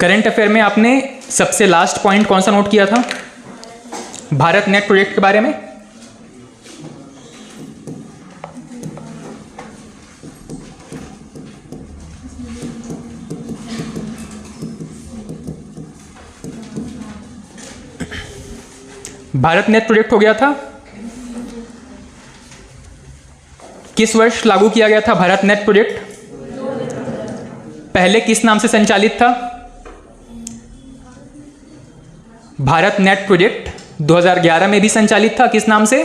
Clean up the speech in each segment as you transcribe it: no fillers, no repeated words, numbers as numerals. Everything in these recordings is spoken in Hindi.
करंट अफेयर में आपने सबसे लास्ट पॉइंट कौन सा नोट किया था? भारत नेट प्रोजेक्ट के बारे में। भारत नेट प्रोजेक्ट हो गया था, किस वर्ष लागू किया गया था भारत नेट प्रोजेक्ट? पहले किस नाम से संचालित था? भारत नेट प्रोजेक्ट 2011 में भी संचालित था, किस नाम से?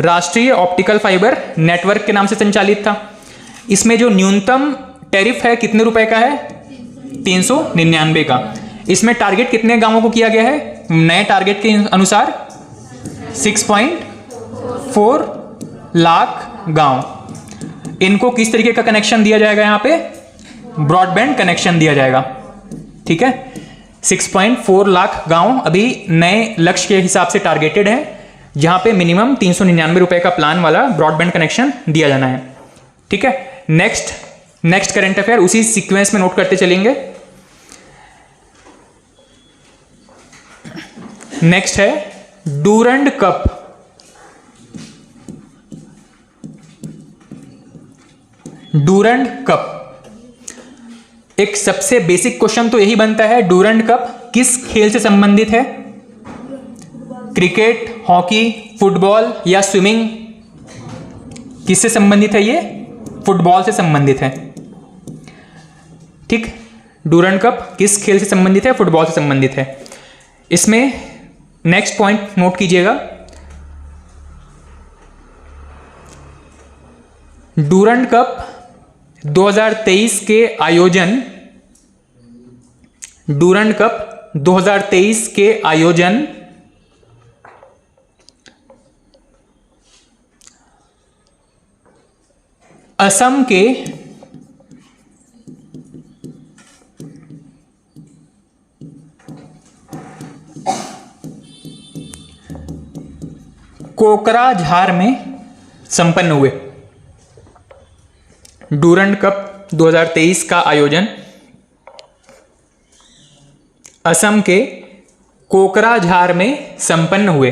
राष्ट्रीय ऑप्टिकल फाइबर नेटवर्क के नाम से संचालित था। इसमें जो न्यूनतम टैरिफ है कितने रुपए का है? 399 का। इसमें टारगेट कितने गांवों को किया गया है? नए टारगेट के अनुसार 6.4 लाख गांव। इनको किस तरीके का कनेक्शन दिया जाएगा? यहां पे ब्रॉडबैंड कनेक्शन दिया जाएगा। ठीक है, 6.4 लाख गांव अभी नए लक्ष्य के हिसाब से टारगेटेड है, जहां पे मिनिमम 399 रुपए का प्लान वाला ब्रॉडबैंड कनेक्शन दिया जाना है। ठीक है, नेक्स्ट करंट अफेयर उसी सीक्वेंस में नोट करते चलेंगे। नेक्स्ट है डूरंड कप। डूरंड कप, एक सबसे बेसिक क्वेश्चन तो यही बनता है, डूरंड कप किस खेल से संबंधित है? क्रिकेट, हॉकी, फुटबॉल या स्विमिंग? किससे संबंधित है? ये फुटबॉल से संबंधित है। ठीक, डूरंड कप किस खेल से संबंधित है? फुटबॉल से संबंधित है। इसमें नेक्स्ट पॉइंट नोट कीजिएगा, डूरंड कप 2023 के आयोजन, डूरंड कप 2023 के आयोजन असम के कोकराझार में संपन्न हुए। डूरंड कप 2023 का आयोजन असम के कोकराझार में संपन्न हुए।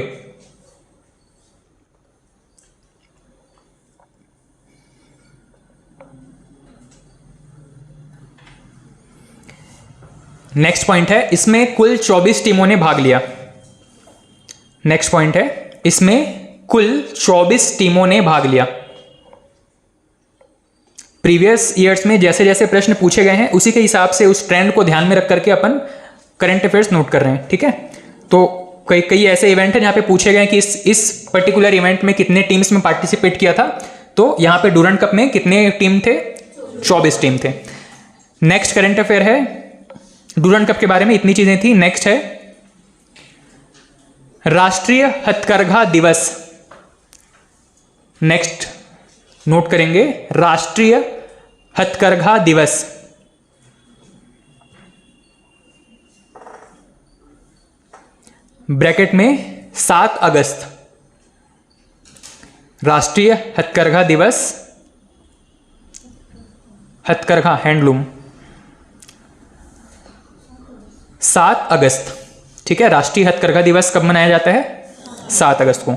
नेक्स्ट पॉइंट है, इसमें कुल 24 टीमों ने भाग लिया। नेक्स्ट पॉइंट है, इसमें कुल 24 टीमों ने भाग लिया। प्रीवियस ईयर्स में जैसे जैसे प्रश्न पूछे गए हैं उसी के हिसाब से उस ट्रेंड को ध्यान में रख करके अपन करंट अफेयर्स नोट कर रहे हैं। ठीक है, तो कई ऐसे इवेंट हैं जहां पे पूछे गए कि इस पर्टिकुलर इवेंट में कितने टीम्स में पार्टिसिपेट किया था। तो यहां पे डूरंड कप में कितने टीम थे? 24 टीम थे। नेक्स्ट करंट अफेयर है डूरंड कप के बारे में, इतनी चीजें थी। नेक्स्ट है राष्ट्रीय हथकरघा दिवस। नेक्स्ट नोट करेंगे, राष्ट्रीय हथकरघा दिवस। ब्रैकेट में 7 अगस्त, राष्ट्रीय हथकरघा दिवस। हथकरघा हैंडलूम 7 अगस्त। ठीक है, राष्ट्रीय हथकरघा दिवस कब मनाया जाता है? 7 अगस्त को।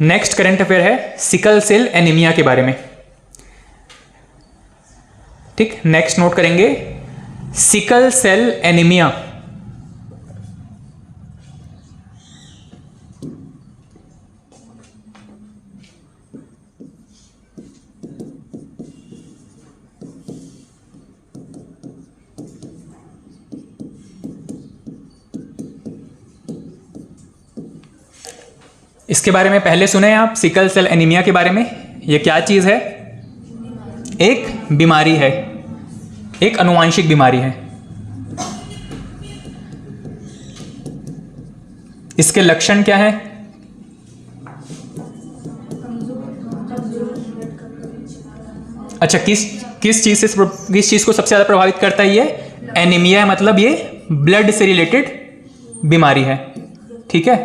नेक्स्ट करंट अफेयर है सिकल सेल एनीमिया के बारे में। ठीक, नेक्स्ट नोट करेंगे सिकल सेल एनीमिया। इसके बारे में पहले सुने आप सिकल सेल एनीमिया के बारे में? यह क्या चीज है? एक बीमारी है, एक आनुवांशिक बीमारी है। इसके लक्षण क्या है? अच्छा, किस चीज को सबसे ज्यादा प्रभावित करता है? ये एनीमिया, मतलब ये ब्लड से रिलेटेड बीमारी है। ठीक है,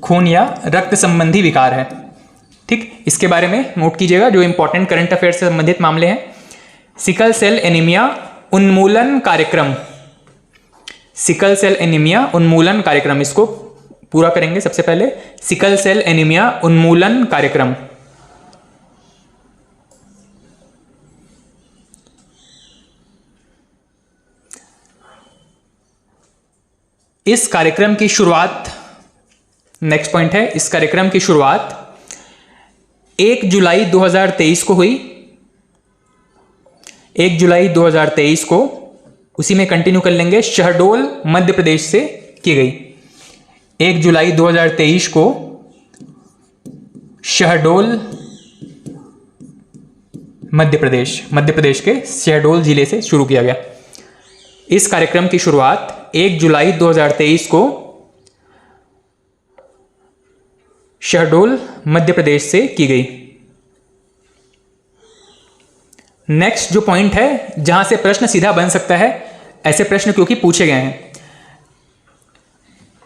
खून या रक्त संबंधी विकार है। ठीक, इसके बारे में नोट कीजिएगा जो इंपॉर्टेंट करंट अफेयर से संबंधित मामले हैं। सिकल सेल एनीमिया उन्मूलन कार्यक्रम, सिकल सेल एनीमिया उन्मूलन कार्यक्रम, इसको पूरा करेंगे सबसे पहले। सिकल सेल एनीमिया उन्मूलन कार्यक्रम, इस कार्यक्रम की शुरुआत, नेक्स्ट पॉइंट है, इस कार्यक्रम की शुरुआत 1 जुलाई 2023 को हुई। 1 जुलाई 2023 को, उसी में कंटिन्यू कर लेंगे, शहडोल मध्य प्रदेश से की गई। 1 जुलाई 2023 को शहडोल मध्य प्रदेश के शहडोल जिले से शुरू किया गया। इस कार्यक्रम की शुरुआत 1 जुलाई 2023 को शहडोल मध्य प्रदेश से की गई। नेक्स्ट जो पॉइंट है जहां से प्रश्न सीधा बन सकता है, ऐसे प्रश्न क्योंकि पूछे गए हैं,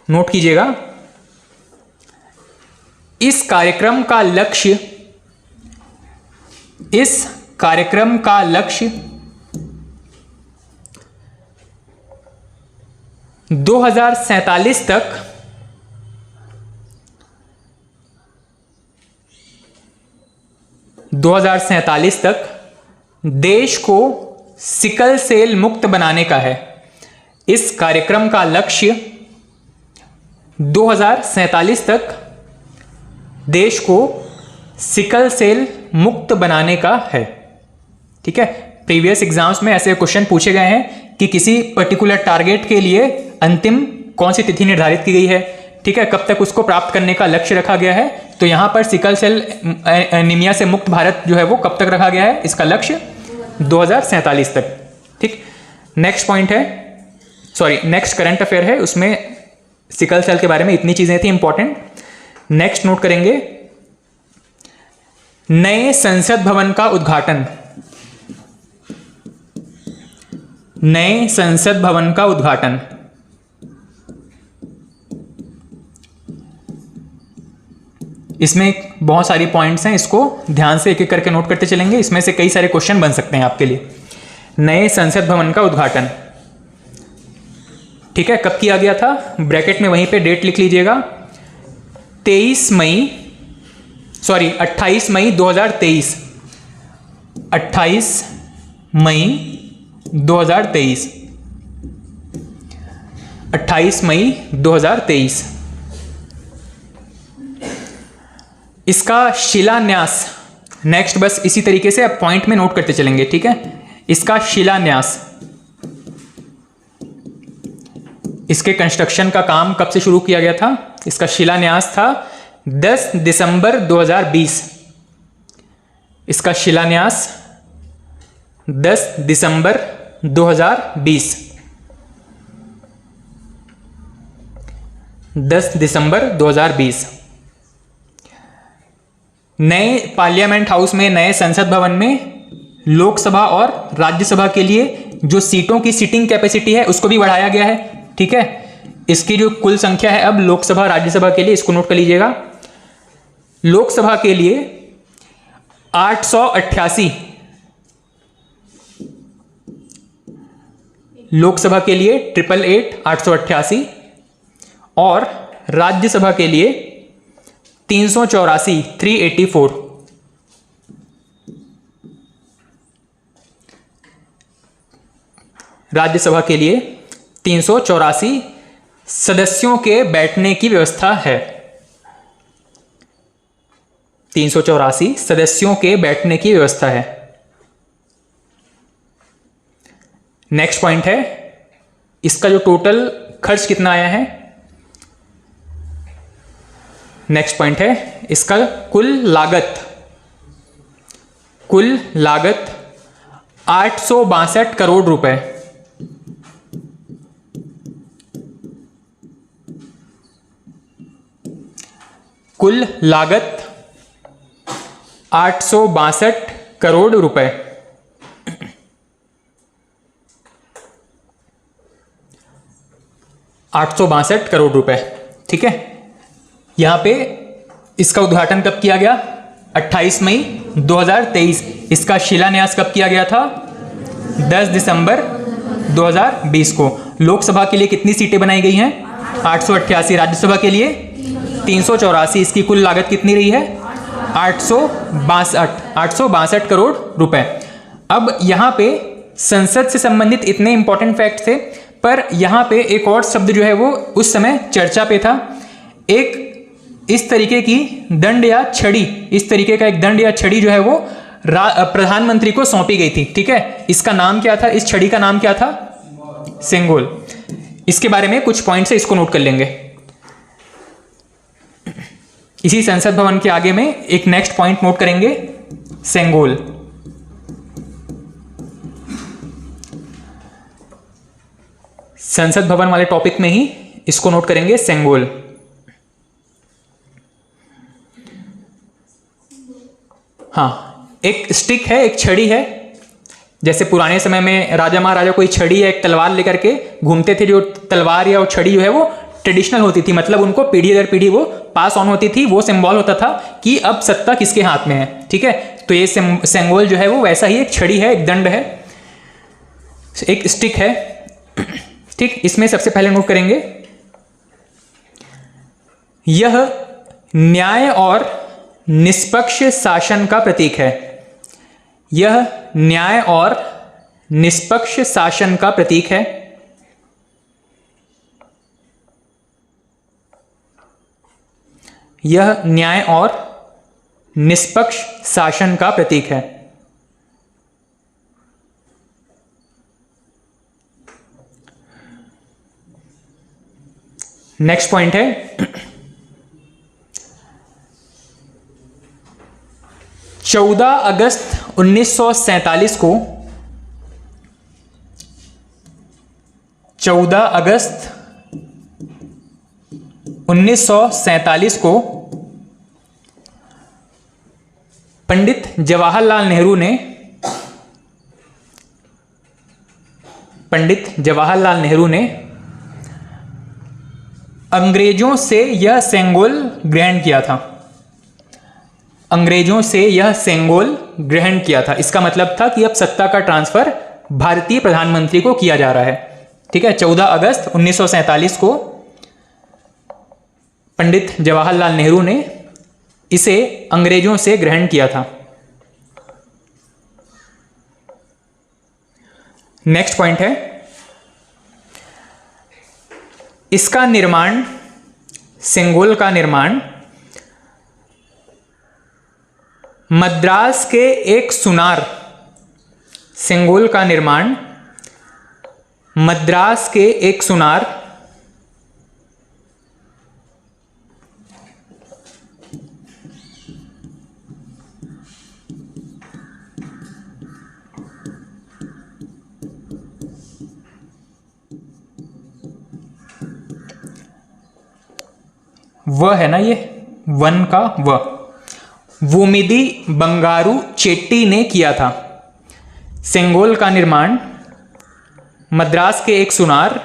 नोट कीजिएगा। इस कार्यक्रम का लक्ष्य 2047 तक देश को सिकल सेल मुक्त बनाने का है। इस कार्यक्रम का लक्ष्य 2047 तक देश को सिकल सेल मुक्त बनाने का है। ठीक है, प्रीवियस एग्जाम्स में ऐसे क्वेश्चन पूछे गए हैं कि किसी पर्टिकुलर टारगेट के लिए अंतिम कौन सी तिथि निर्धारित की गई है, ठीक है, कब तक उसको प्राप्त करने का लक्ष्य रखा गया है। तो यहां पर सिकल सेल एनीमिया से मुक्त भारत जो है वो कब तक रखा गया है, इसका लक्ष्य 2047 तक। ठीक, नेक्स्ट पॉइंट है, सॉरी नेक्स्ट करंट अफेयर है, उसमें सिकल सेल के बारे में इतनी चीजें थी इंपॉर्टेंट। नेक्स्ट नोट करेंगे, नए संसद भवन का उद्घाटन, नए संसद भवन का उद्घाटन। इसमें बहुत सारी पॉइंट्स हैं, इसको ध्यान से एक एक करके नोट करते चलेंगे, इसमें से कई सारे क्वेश्चन बन सकते हैं आपके लिए। नए संसद भवन का उद्घाटन, ठीक है, कब किया गया था, ब्रैकेट में वहीं पे डेट लिख लीजिएगा, 28 मई 2023, 28 मई 2023, 28 मई 2023। इसका शिलान्यास, नेक्स्ट बस इसी तरीके से अब पॉइंट में नोट करते चलेंगे। ठीक है, इसका शिलान्यास, इसके कंस्ट्रक्शन का काम कब से शुरू किया गया था, इसका शिलान्यास था 10 दिसंबर 2020। इसका शिलान्यास 10 दिसंबर 2020, 10 दिसंबर 2020। नए पार्लियामेंट हाउस में, नए संसद भवन में लोकसभा और राज्यसभा के लिए जो सीटों की सीटिंग कैपेसिटी है उसको भी बढ़ाया गया है। ठीक है, इसकी जो कुल संख्या है अब लोकसभा राज्यसभा के लिए, इसको नोट कर लीजिएगा, लोकसभा के लिए 888, लोकसभा के लिए 888 और राज्यसभा के लिए 384। राज्यसभा के लिए 384 सदस्यों के बैठने की व्यवस्था है। 384 सदस्यों के बैठने की व्यवस्था है। नेक्स्ट पॉइंट है, इसका जो टोटल खर्च कितना आया है। नेक्स्ट पॉइंट है, इसका कुल लागत 862 करोड़ रुपए। कुल लागत 862 करोड़ रुपए। $862 करोड़ रुपए। ठीक है, यहाँ पे इसका उद्घाटन कब किया गया? 28 मई 2023। इसका शिलान्यास कब किया गया था? 10 दिसंबर 2020 को। लोकसभा के लिए कितनी सीटें बनाई गई हैं? 888। राज्यसभा के लिए 384। इसकी कुल लागत कितनी रही है? 862 करोड़ रुपए। अब यहाँ पे संसद से संबंधित इतने इंपॉर्टेंट फैक्ट थे, पर यहाँ पे एक और शब्द जो है वो उस समय चर्चा पे था। एक इस तरीके की दंड या छड़ी, इस तरीके का एक दंड या छड़ी जो है वो प्रधानमंत्री को सौंपी गई थी। ठीक है, इसका नाम क्या था? इस छड़ी का नाम क्या था? सेंगोल। इसके बारे में कुछ पॉइंट्स है, इसको नोट कर लेंगे। इसी संसद भवन के आगे में एक नेक्स्ट पॉइंट नोट करेंगे, सेंगोल। संसद भवन वाले टॉपिक में ही इसको नोट करेंगे, सेंगोल। हाँ, एक स्टिक है, एक छड़ी है। जैसे पुराने समय में राजा महाराजा कोई छड़ी या एक तलवार लेकर के घूमते थे, जो तलवार या वो छड़ी जो है वो ट्रेडिशनल होती थी, मतलब उनको पीढ़ी दर पीढ़ी वो पास ऑन होती थी। वो सिंबल होता था कि अब सत्ता किसके हाथ में है। ठीक है, तो ये सेंगोल जो है वो वैसा ही एक छड़ी है, एक दंड है, एक स्टिक है। ठीक, इसमें सबसे पहले नोट करेंगे, यह न्याय और निष्पक्ष शासन का प्रतीक है। यह न्याय और निष्पक्ष शासन का प्रतीक है। यह न्याय और निष्पक्ष शासन का प्रतीक है। नेक्स्ट पॉइंट है, 14 अगस्त 1947 को 14 अगस्त 1947 को पंडित जवाहरलाल नेहरू ने अंग्रेजों से यह सेंगोल ग्रहण किया था। अंग्रेजों से यह सेंगोल ग्रहण किया था। इसका मतलब था कि अब सत्ता का ट्रांसफर भारतीय प्रधानमंत्री को किया जा रहा है। ठीक है, 14 अगस्त 1947 को पंडित जवाहरलाल नेहरू ने इसे अंग्रेजों से ग्रहण किया था। नेक्स्ट पॉइंट है, इसका निर्माण, सेंगोल का निर्माण मद्रास के एक सुनार, सेंगोल का निर्माण मद्रास के एक सुनार वह है ना, ये वन का वह, वुमिदी बंगारू चेट्टी ने किया था। सेंगोल का निर्माण मद्रास के एक सुनार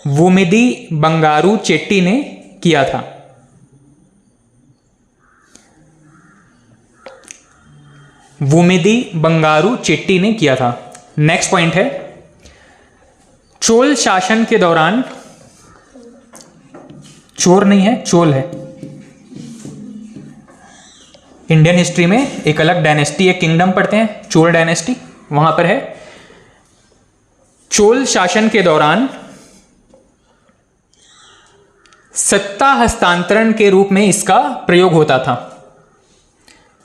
वुमिदी बंगारू चेट्टी ने किया था। वुमिदी बंगारू चेट्टी ने किया था। नेक्स्ट पॉइंट है, चोल शासन के दौरान, चोर नहीं है, चोल है। इंडियन हिस्ट्री में एक अलग डायनेस्टी, एक किंगडम पढ़ते हैं, चोल डायनेस्टी, वहां पर है। चोल शासन के दौरान सत्ता हस्तांतरण के रूप में इसका प्रयोग होता था।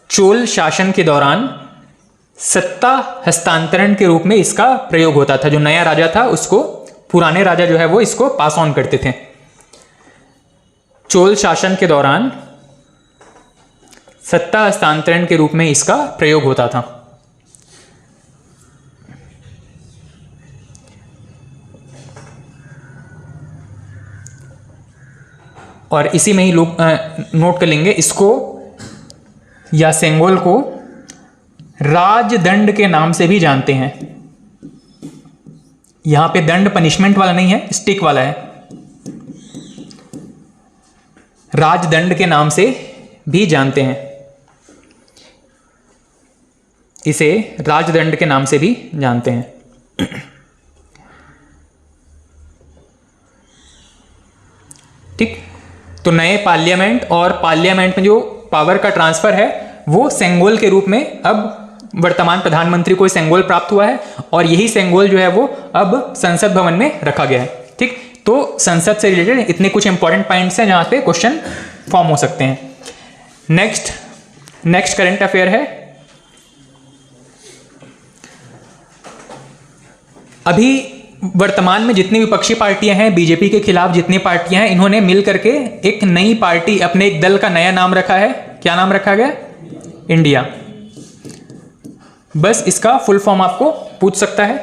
चोल शासन के दौरान सत्ता हस्तांतरण के रूप में इसका प्रयोग होता था। जो नया राजा था उसको, पुराने राजा जो है वो इसको पास ऑन करते थे। चोल शासन के दौरान सत्ता हस्तांतरण के रूप में इसका प्रयोग होता था। और इसी में ही लोग नोट कर लेंगे, इसको या सेंगोल को राजदंड के नाम से भी जानते हैं। यहां पे दंड पनिशमेंट वाला नहीं है, स्टिक वाला है। राजदंड के नाम से भी जानते हैं, इसे राजदंड के नाम से भी जानते हैं। ठीक, तो नए पार्लियामेंट और पार्लियामेंट में जो पावर का ट्रांसफर है वो सेंगोल के रूप में अब वर्तमान प्रधानमंत्री को सेंगोल प्राप्त हुआ है और यही सेंगोल जो है वो अब संसद भवन में रखा गया है। ठीक, तो संसद से रिलेटेड इतने कुछ इंपॉर्टेंट पॉइंट्स हैं जहां पे क्वेश्चन फॉर्म हो सकते हैं। नेक्स्ट करंट अफेयर है, अभी वर्तमान में जितनी विपक्षी पार्टियां हैं, बीजेपी के खिलाफ जितनी पार्टियां हैं, इन्होंने मिल करके एक नई पार्टी, अपने एक दल का नया नाम रखा है। क्या नाम रखा गया? इंडिया। बस इसका फुल फॉर्म आपको पूछ सकता है।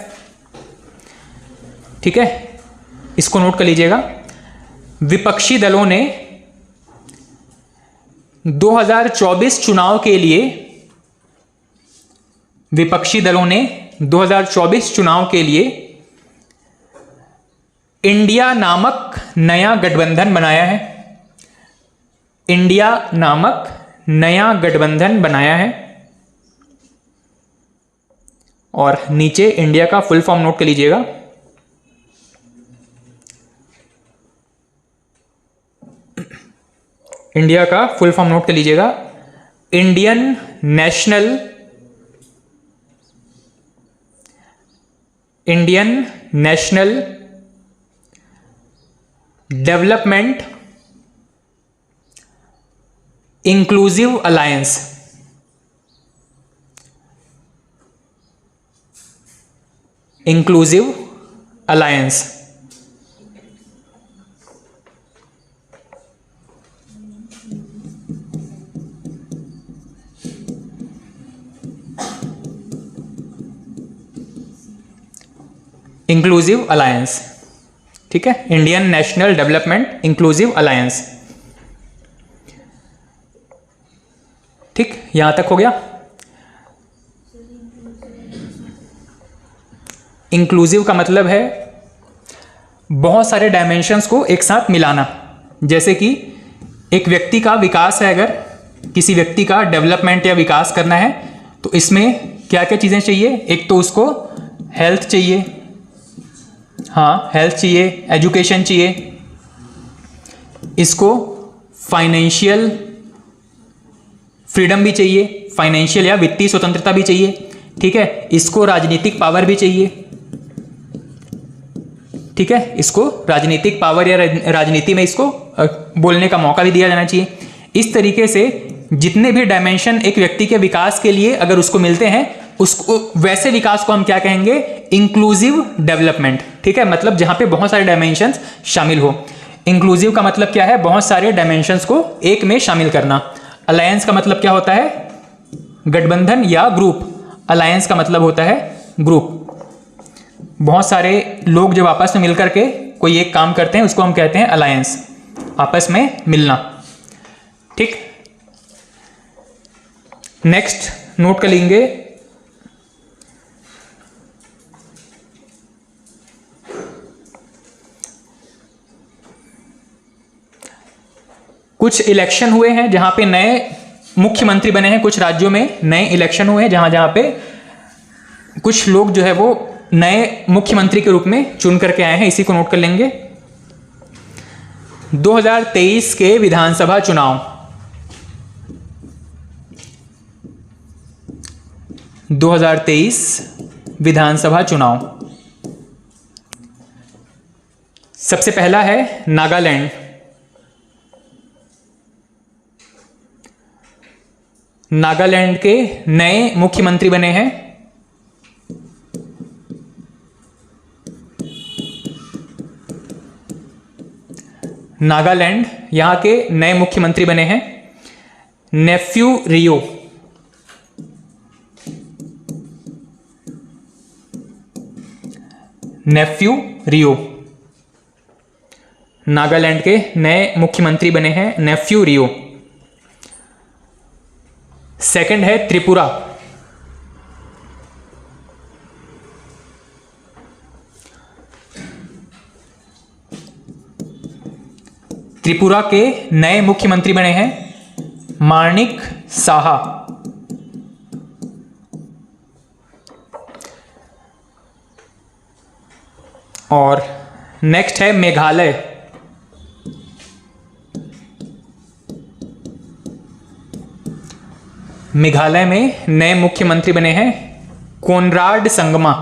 ठीक है, इसको नोट कर लीजिएगा। विपक्षी दलों ने 2024 चुनाव के लिए, विपक्षी दलों ने 2024 चुनाव के लिए इंडिया नामक नया गठबंधन बनाया है। इंडिया नामक नया गठबंधन बनाया है और नीचे इंडिया का फुल फॉर्म नोट कर लीजिएगा। इंडिया का फुल फॉर्म नोट कर लीजिएगा, Indian national development inclusive alliance. Inclusive alliance. Inclusive alliance, ठीक है, Indian national development inclusive alliance. ठीक, यहां तक हो गया। इंक्लूसिव का मतलब है बहुत सारे डायमेंशंस को एक साथ मिलाना। जैसे कि एक व्यक्ति का विकास है, अगर किसी व्यक्ति का डेवलपमेंट या विकास करना है तो इसमें क्या क्या चीज़ें चाहिए? एक तो उसको हेल्थ चाहिए, हाँ हेल्थ चाहिए, एजुकेशन चाहिए, इसको फाइनेंशियल फ्रीडम भी चाहिए, फाइनेंशियल या वित्तीय स्वतंत्रता भी चाहिए। ठीक है, इसको राजनीतिक पावर भी चाहिए। ठीक है, इसको राजनीतिक पावर या राजनीति में इसको बोलने का मौका भी दिया जाना चाहिए। इस तरीके से जितने भी डायमेंशन एक व्यक्ति के विकास के लिए अगर उसको मिलते हैं, उसको वैसे विकास को हम क्या कहेंगे? Inclusive development. ठीक है, मतलब जहां पे बहुत सारे डायमेंशंस शामिल हो। इंक्लूसिव का मतलब क्या है? बहुत सारे डायमेंशंस को एक में शामिल करना। अलायंस का मतलब क्या होता है? गठबंधन या ग्रुप। अलायंस का मतलब होता है ग्रुप। बहुत सारे लोग जब आपस में मिलकर के कोई एक काम करते हैं उसको हम कहते हैं अलायंस, आपस में मिलना। ठीक, नेक्स्ट नोट कर लेंगे, कुछ इलेक्शन हुए हैं जहां पे नए मुख्यमंत्री बने हैं। कुछ राज्यों में नए इलेक्शन हुए हैं जहां पे कुछ लोग जो है वो नए मुख्यमंत्री के रूप में चुन करके आए हैं। इसी को नोट कर लेंगे। 2023 के विधानसभा चुनाव, 2023 विधानसभा चुनाव, सबसे पहला है नागालैंड। नागालैंड के नए मुख्यमंत्री बने हैं नागालैंड, यहां के नए मुख्यमंत्री बने हैं नेफ्यू रियो। नेफ्यू रियो, नागालैंड के नए मुख्यमंत्री बने हैं नेफ्यू रियो। सेकंड है त्रिपुरा। त्रिपुरा के नए मुख्यमंत्री बने हैं माणिक साहा। और नेक्स्ट है मेघालय। मेघालय में नए मुख्यमंत्री बने हैं कोनराड संगमा।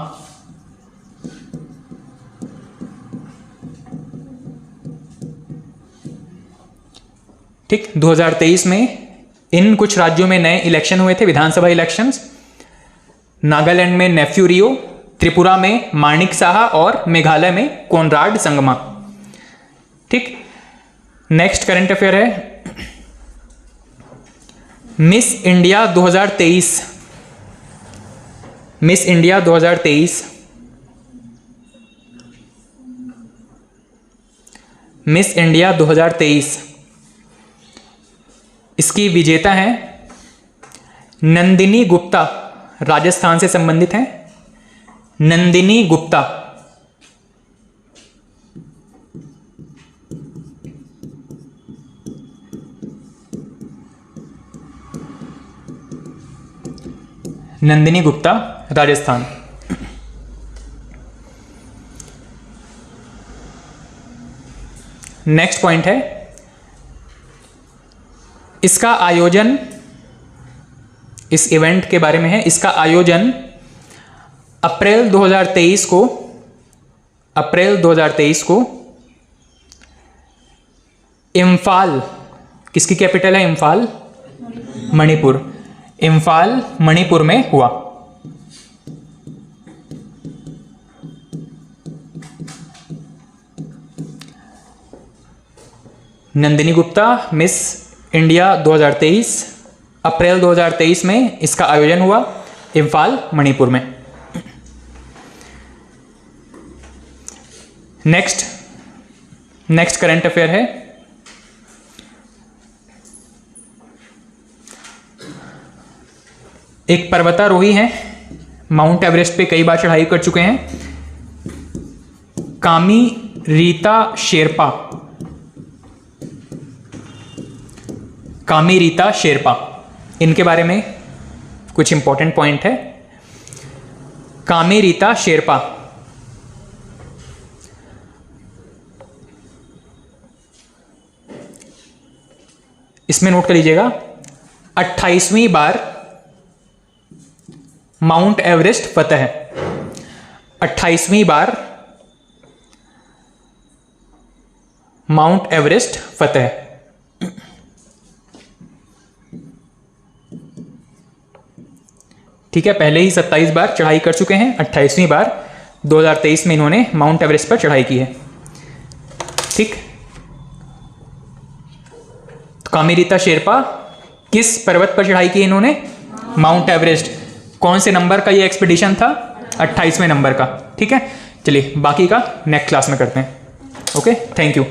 ठीक, 2023 में इन कुछ राज्यों में नए इलेक्शन हुए थे, विधानसभा इलेक्शंस। नागालैंड में नेफ्यू रियो, त्रिपुरा में माणिक साहा और मेघालय में कोनराड संगमा। ठीक, नेक्स्ट करंट अफेयर है miss India 2023। Miss India 2023, miss India 2023, इसकी विजेता हैं नंदिनी गुप्ता, राजस्थान से संबंधित हैं नंदिनी गुप्ता। नंदिनी गुप्ता, राजस्थान। नेक्स्ट पॉइंट है, इसका आयोजन, इस इवेंट के बारे में है, इसका आयोजन अप्रैल 2023 को इम्फाल, किसकी कैपिटल है इम्फाल? मणिपुर। इम्फाल मणिपुर में हुआ। नंदिनी गुप्ता मिस इंडिया 2023, अप्रैल 2023 में इसका आयोजन हुआ इम्फाल मणिपुर में। नेक्स्ट करंट अफेयर है एक पर्वतारोही हैं, माउंट एवरेस्ट पे कई बार चढ़ाई कर चुके हैं, कामी रीता शेरपा। कामी रीता शेरपा, इनके बारे में कुछ इंपॉर्टेंट पॉइंट है। कामी रीता शेरपा इसमें नोट कर लीजिएगा, 28वीं बार माउंट एवरेस्ट फतह है। 28वीं बार माउंट एवरेस्ट फतह। ठीक है, पहले ही 27 बार चढ़ाई कर चुके हैं, 28वीं बार 2023 में इन्होंने माउंट एवरेस्ट पर चढ़ाई की है। ठीक, तो कामी रीता शेरपा किस पर्वत पर चढ़ाई की इन्होंने? Mount Everest. कौन से नंबर का ये एक्सपीडिशन था? 28वें नंबर का। ठीक है, चलिए बाकी का नेक्स्ट क्लास में करते हैं। Okay, thank you.